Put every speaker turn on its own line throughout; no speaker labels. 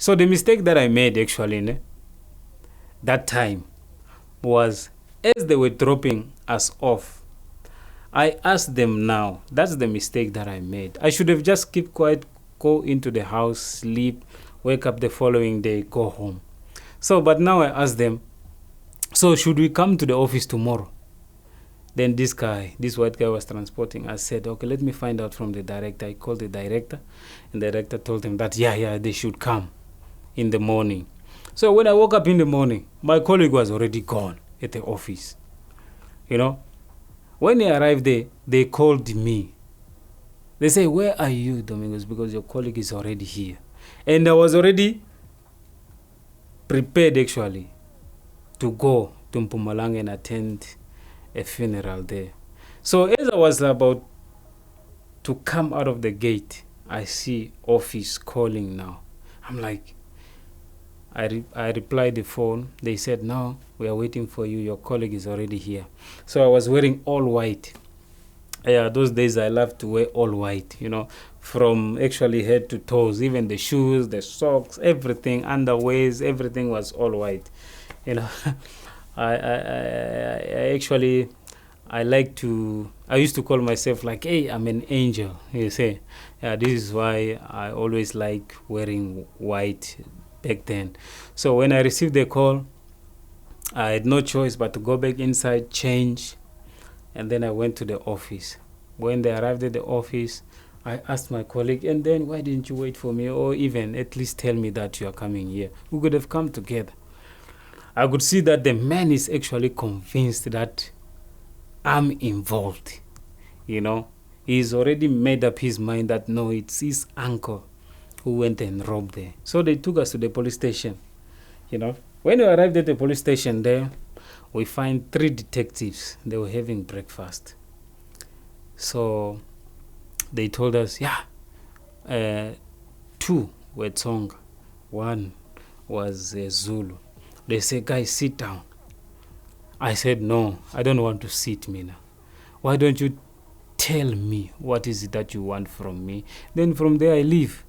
So the mistake that I made actually that time was, as they were dropping us off, I asked them now. That's the mistake that I made. I should have just kept quiet, go into the house, sleep, wake up the following day, go home. So, but now I asked them, so should we come to the office tomorrow? Then this white guy was transporting. I said, okay, let me find out from the director. I called the director, and the director told him that, yeah, they should come in the morning. So when I woke up in the morning, my colleague was already gone at the office. When he arrived there, they called me. They say, where are you, Domingos? Because your colleague is already here. And I was already prepared, actually, to go to Mpumalanga and attend a funeral there. So as I was about to come out of the gate, I see office calling now. I'm like, I replied the phone. They said, no, we are waiting for you. Your colleague is already here. So I was wearing all white. Yeah, those days I loved to wear all white, from actually head to toes, even the shoes, the socks, everything, underwears, everything was all white. I used to call myself like, hey, I'm an angel. You say, yeah, this is why I always like wearing white back then. So when I received the call, I had no choice but to go back inside, change, and then I went to the office. When they arrived at the office, I asked my colleague, and then why didn't you wait for me, or even at least tell me that you are coming here? We could have come together. I could see that the man is actually convinced that I'm involved. He's already made up his mind that no, it's his uncle who went and robbed there. So they took us to the police station. When we arrived at the police station there, we find 3 detectives. They were having breakfast. So they told us, 2 were Tsonga, 1 was Zulu. They said, guys, sit down. I said, no, I don't want to sit, Mina. Why don't you tell me what is it that you want from me? Then from there I leave.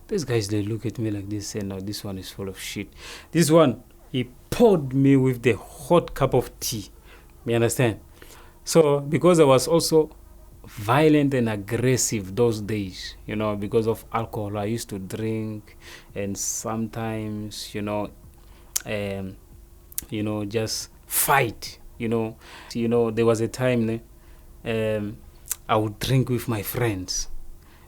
These guys, they look at me like this, say, no, this one is full of shit. This one, he poured me with the hot cup of tea. You understand? So, because I was also violent and aggressive those days, because of alcohol, I used to drink, and sometimes, just fight, there was a time I would drink with my friends.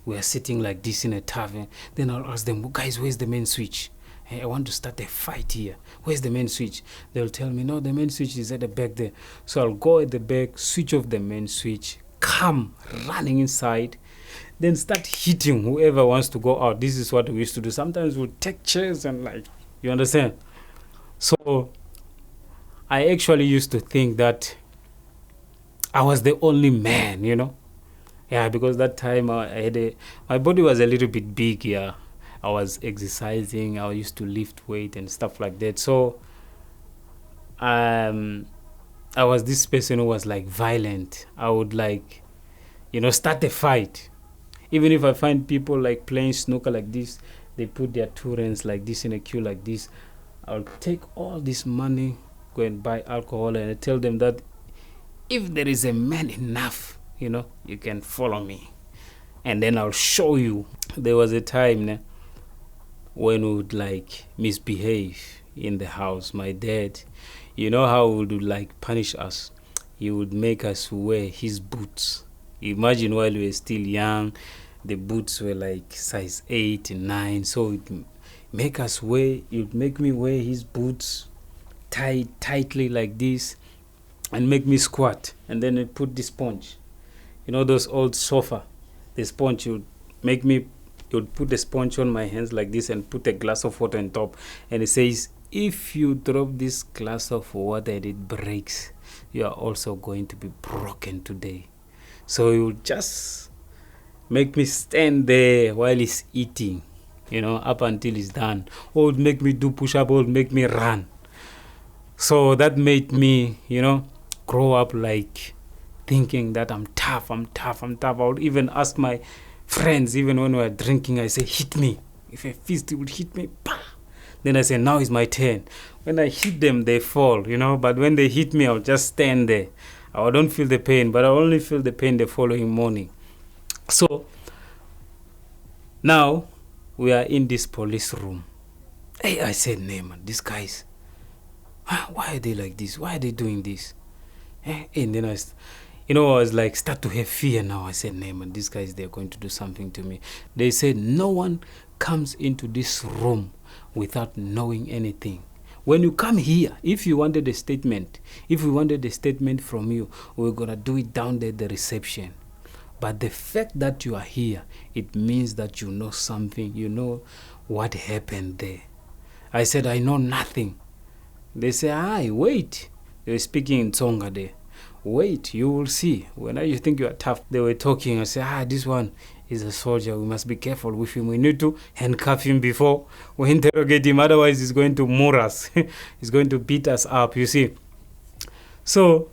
We are sitting like this in a tavern. Then I'll ask them, guys, where's the main switch? Hey, I want to start a fight here. Where's the main switch? They'll tell me, no, the main switch is at the back there. So I'll go at the back, switch off the main switch, come running inside, then start hitting whoever wants to go out. This is what we used to do. Sometimes we'll take chairs and you understand? So I actually used to think that I was the only man, Yeah, because that time my body was a little bit big, yeah. I was exercising, I used to lift weight and stuff like that. So I was this person who was violent. I would start a fight. Even if I find people playing snooker like this, they put their 2 rands like this in a queue like this, I'll take all this money, go and buy alcohol, and I tell them that if there is a man enough, you can follow me, and then I'll show you. There was a time when we would misbehave in the house. My dad, how he would punish us. He would make us wear his boots. Imagine, while we were still young, the boots were size 8 and 9. So it make us wear. He would make me wear his boots tightly like this, and make me squat. And then he put the sponge. Those old sofa, the sponge, he would put the sponge on my hands like this and put a glass of water on top. And he says, if you drop this glass of water and it breaks, you are also going to be broken today. So he would just make me stand there while he's eating, up until he's done. Or would make me do push-up, or would make me run. So that made me, grow up thinking that I'm tough. I would even ask my friends, even when we were drinking, I say, hit me. If a fist would hit me, bah! Then I say, now is my turn. When I hit them, they fall, but when they hit me, I'll just stand there. I don't feel the pain, but I only feel the pain the following morning. So now we are in this police room. Hey, I said, man, these guys, why are they like this? Why are they doing this? And then I was like, start to have fear now. I said, man, these guys, they're going to do something to me. They said, no one comes into this room without knowing anything. When you come here, if we wanted a statement from you, we're going to do it down there at the reception. But the fact that you are here, it means that you know something. You know what happened there. I said, I know nothing. They say, wait. They were speaking in Tonga there. Wait, you will see. When you think you are tough, they were talking. I said, this one is a soldier. We must be careful with him. We need to handcuff him before we interrogate him. Otherwise, he's going to moor us. He's going to beat us up, you see. So,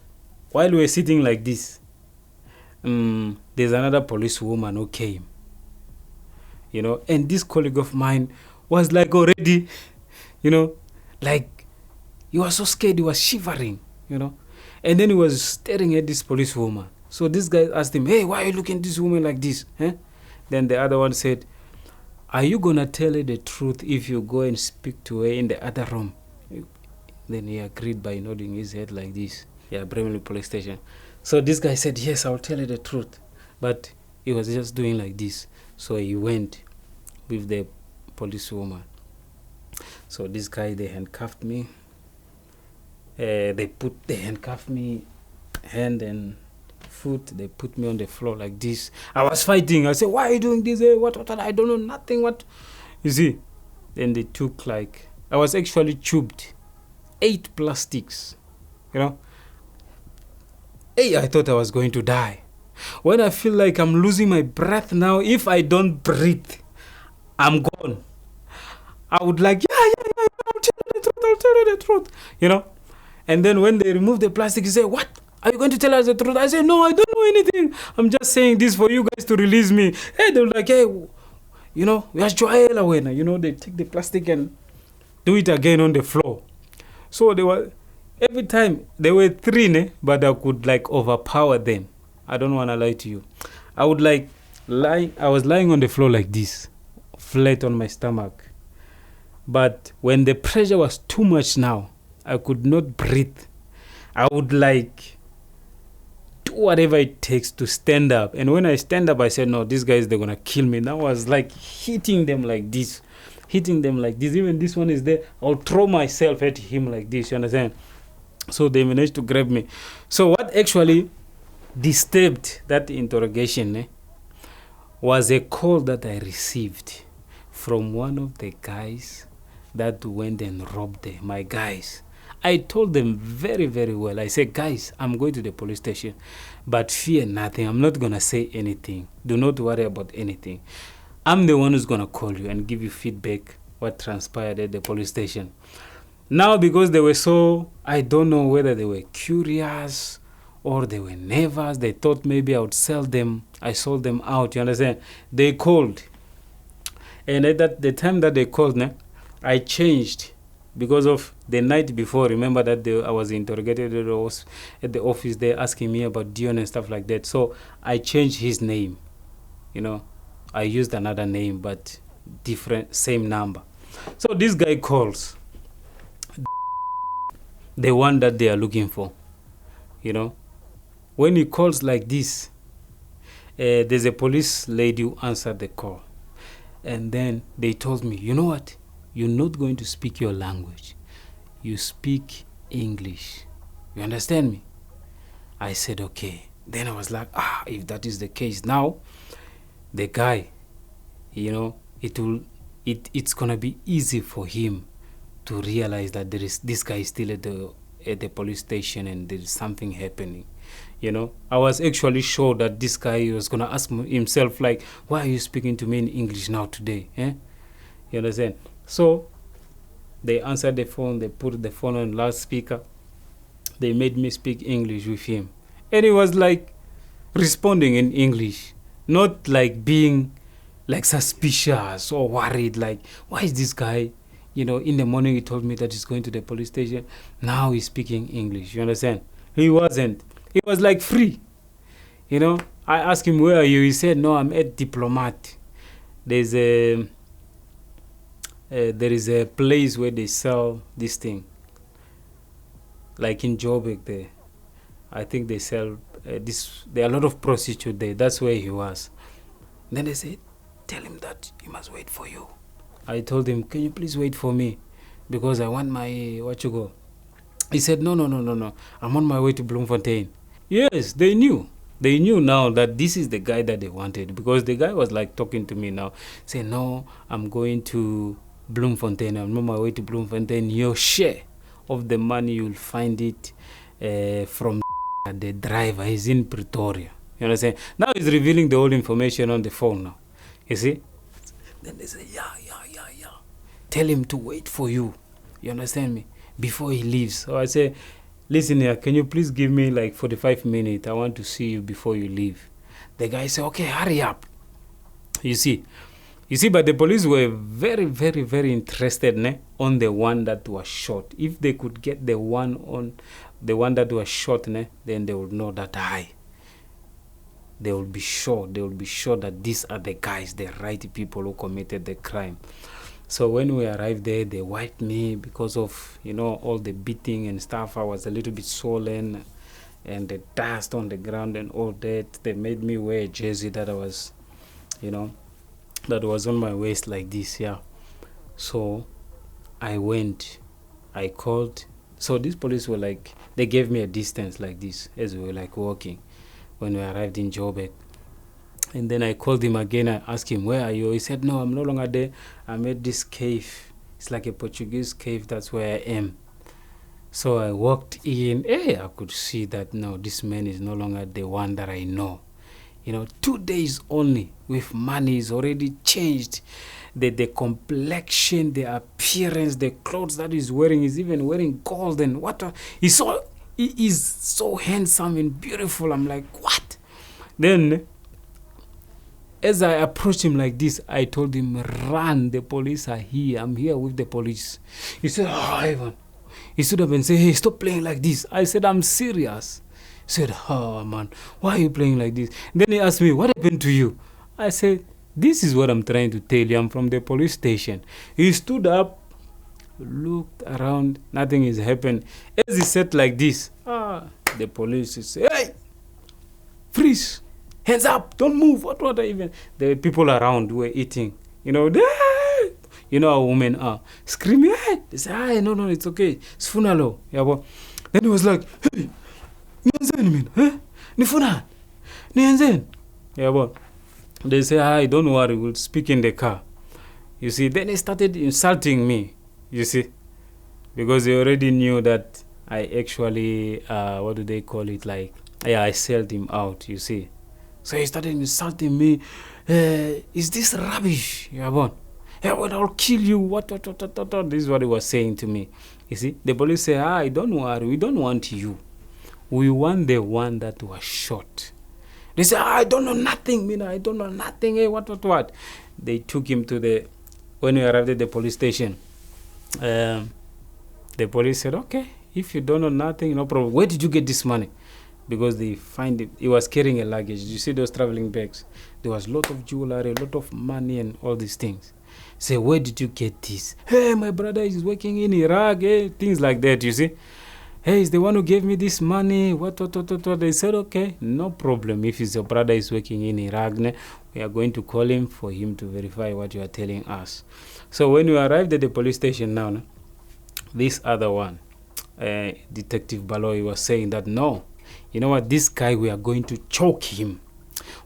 while we were sitting like this, there's another policewoman who came. And this colleague of mine was like already, like he was so scared. He was shivering, And then he was staring at this policewoman. So this guy asked him, hey, why are you looking at this woman like this? Then the other one said, are you going to tell her the truth if you go and speak to her in the other room? Then he agreed by nodding his head like this. Yeah, Bremen police station. So this guy said, yes, I'll tell her the truth. But he was just doing like this. So he went with the policewoman. So this guy, they handcuffed me. They handcuffed me hand and foot. They put me on the floor like this. I was fighting. I said, why are you doing this? What? I don't know nothing. What? You see? Then they took I was actually tubed 8 plastics. Hey, I thought I was going to die. When I feel like I'm losing my breath now, if I don't breathe, I'm gone. I would I'll tell you the truth, And then when they remove the plastic, you say, what? Are you going to tell us the truth? I say, no, I don't know anything. I'm just saying this for you guys to release me. Hey, they're like, hey, we are Joel. They take the plastic and do it again on the floor. So every time, there were 3, but I could overpower them. I don't want to lie to you. I would I was lying on the floor like this, flat on my stomach. But when the pressure was too much now, I could not breathe. I would do whatever it takes to stand up. And when I stand up, I said, no, these guys, they're going to kill me. Now I was hitting them like this. Even this one is there. I'll throw myself at him like this, you understand? So they managed to grab me. So what actually disturbed that interrogation was a call that I received from one of the guys that went and robbed my guys. I told them very, very well. I said, guys, I'm going to the police station, but fear nothing. I'm not going to say anything. Do not worry about anything. I'm the one who's going to call you and give you feedback what transpired at the police station. Now, because they were I don't know whether they were curious or they were nervous. They thought maybe I would sell them. I sold them out, you understand? They called. And at the time that they called, I changed because of the night before. Remember that I was interrogated at the office. They're asking me about Dion and stuff like that. So I changed his name. I used another name, but different, same number. So this guy calls. The one that they are looking for. When he calls like this, there's a police lady who answered the call. And then they told me, you know what? You're not going to speak your language. You speak English. You understand me? I said, okay. Then I was like, if that is the case, now the guy, it's going to be easy for him to realize that this guy is still at the police station and there is something happening. I was actually sure that this guy was going to ask himself, why are you speaking to me in English now today? You understand? So they answered the phone. They put the phone on loudspeaker. They made me speak English with him. And he was responding in English, not being like suspicious or worried, like, why is this guy, in the morning he told me that he's going to the police station, now he's speaking English, you understand? He wasn't. He was like free, I asked him, where are you? He said, no, I'm at Diplomat. There's a there is a place where they sell this thing, like in Joburg there. I think they sell this. There are a lot of prostitutes there. That's where he was. Then they said, tell him that he must wait for you. I told him, can you please wait for me? Because I want my, what you go. He said, no. I'm on my way to Bloemfontein. Yes, they knew. They knew now that this is the guy that they wanted. Because the guy was like talking to me now. Saying, no, I'm going to Bloemfontein. I'm on my way to Bloemfontein. Your share of the money, you'll find it from the driver. He's in Pretoria. You understand? Now he's revealing the whole information on the phone now. You see? Then they say, yeah. Tell him to wait for you. You understand me? Before he leaves. So I say, listen here, can you please give me like 45 minutes? I want to see you before you leave. The guy said, okay, hurry up. You see, but the police were very, very, very interested on the one that was shot. If they could get the one that was shot, then they would know that they will be sure that these are the guys, the right people who committed the crime. So when we arrived there, they wiped me because of, all the beating and stuff. I was a little bit swollen and the dust on the ground and all that. They made me wear a jersey that was, that was on my waist like this, yeah. So I went, I called. So these police were like, they gave me a distance like this as we were like walking when we arrived in Joburg. And then I called him again. I asked him, where are you? He said, no, I'm no longer there. I'm at this cave. It's like a Portuguese cave. That's where I am. So I walked in. I could see that, no, this man is no longer the one that I know. 2 days only with money is already changed. The complexion, the appearance, the clothes that he's wearing, he's even wearing gold and what. He is so handsome and beautiful. I'm like, what? Then, as I approached him like this, I told him, run, the police are here. I'm here with the police. He said, oh, Ivan. He stood up and said, hey, stop playing like this. I said, I'm serious. He said, oh, man, why are you playing like this? Then he asked me, what happened to you? I said, this is what I'm trying to tell you. I'm from the police station. He stood up, looked around, nothing is happened. As he said like this, the police said, hey, freeze. Hands up, don't move. What even? The people around were eating. How women are. Screaming, hey! They say, no, it's okay. It's funalo. Yeah, but then he was like, hey, Nianzen. Yeah, but they say, don't worry, we'll speak in the car. You see, then he started insulting me, you see, because they already knew that I actually, what do they call it? Like, I sold him out, you see. So he started insulting me. Is this rubbish? I'll kill you. What? This is what he was saying to me. You see, the police say, don't worry. We don't want you. We want the one that was shot. They say, I don't know nothing. I don't know nothing. Hey, what? They took him to when we arrived at the police station. The police said, okay, if you don't know nothing, no problem. Where did you get this money? Because they find it, he was carrying a luggage. You see those traveling bags? There was a lot of jewelry, a lot of money and all these things. Say, where did you get this? Hey, my brother is working in Iraq, things like that, you see. Hey, he's the one who gave me this money. What. They said, okay, no problem. If your brother is working in Iraq, we are going to call him for him to verify what you are telling us. So when we arrived at the police station now, this other one, Detective Baloy, was saying that, no, you know what, this guy, we are going to choke him.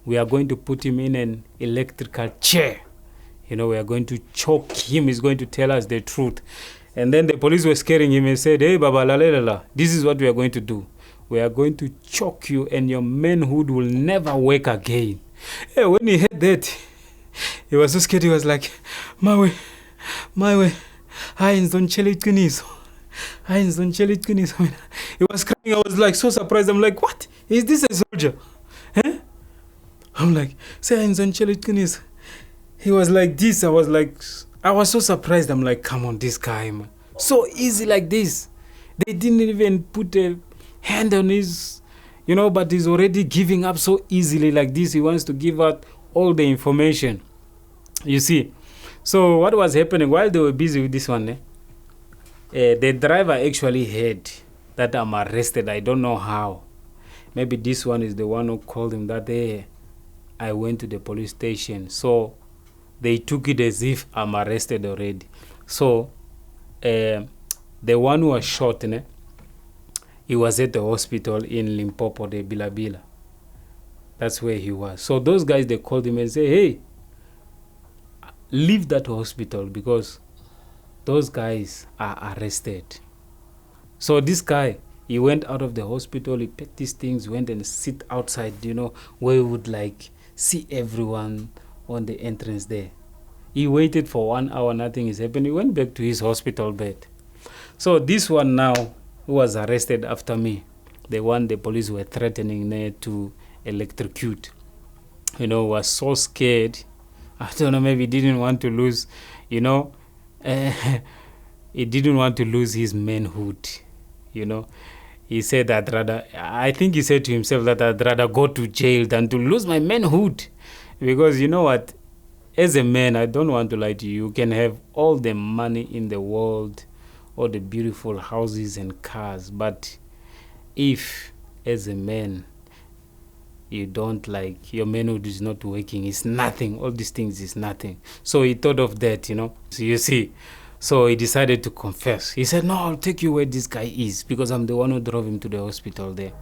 We are going to put him in an electrical chair. We are going to choke him. He's going to tell us the truth. And then the police were scaring him and said, hey, Baba, this is what we are going to do. We are going to choke you and your manhood will never work again. Hey, when he heard that, he was so scared. He was like, my way. He was crying. I was like so surprised. I'm like, what? Is this a soldier? I'm like, say He was like this. I was so surprised. I'm like, come on, this guy, man. So easy like this. They didn't even put a hand on his, but he's already giving up so easily like this. He wants to give out all the information. You see. So what was happening while they were busy with this one, the driver actually heard that I'm arrested. I don't know how. Maybe this one is the one who called him that day. I went to the police station. So they took it as if I'm arrested already. So the one who was shot, he was at the hospital in Limpopo, the Bilabila. That's where he was. So those guys, they called him and say, hey, leave that hospital because those guys are arrested. So this guy, he went out of the hospital, he packed these things, went and sit outside, where he would like see everyone on the entrance there. He waited for 1 hour, nothing is happening. He went back to his hospital bed. So this one now, who was arrested after me, the one the police were threatening to electrocute, was so scared. I don't know, maybe he didn't want to lose, he didn't want to lose his manhood, He said I think he said to himself that I'd rather go to jail than to lose my manhood. Because you know what? As a man, I don't want to lie to you. You can have all the money in the world, all the beautiful houses and cars. But if, as a man, you don't your manhood is not working, it's nothing. All these things is nothing. So he thought of that, So you see, so he decided to confess. He said, no, I'll take you where this guy is because I'm the one who drove him to the hospital there.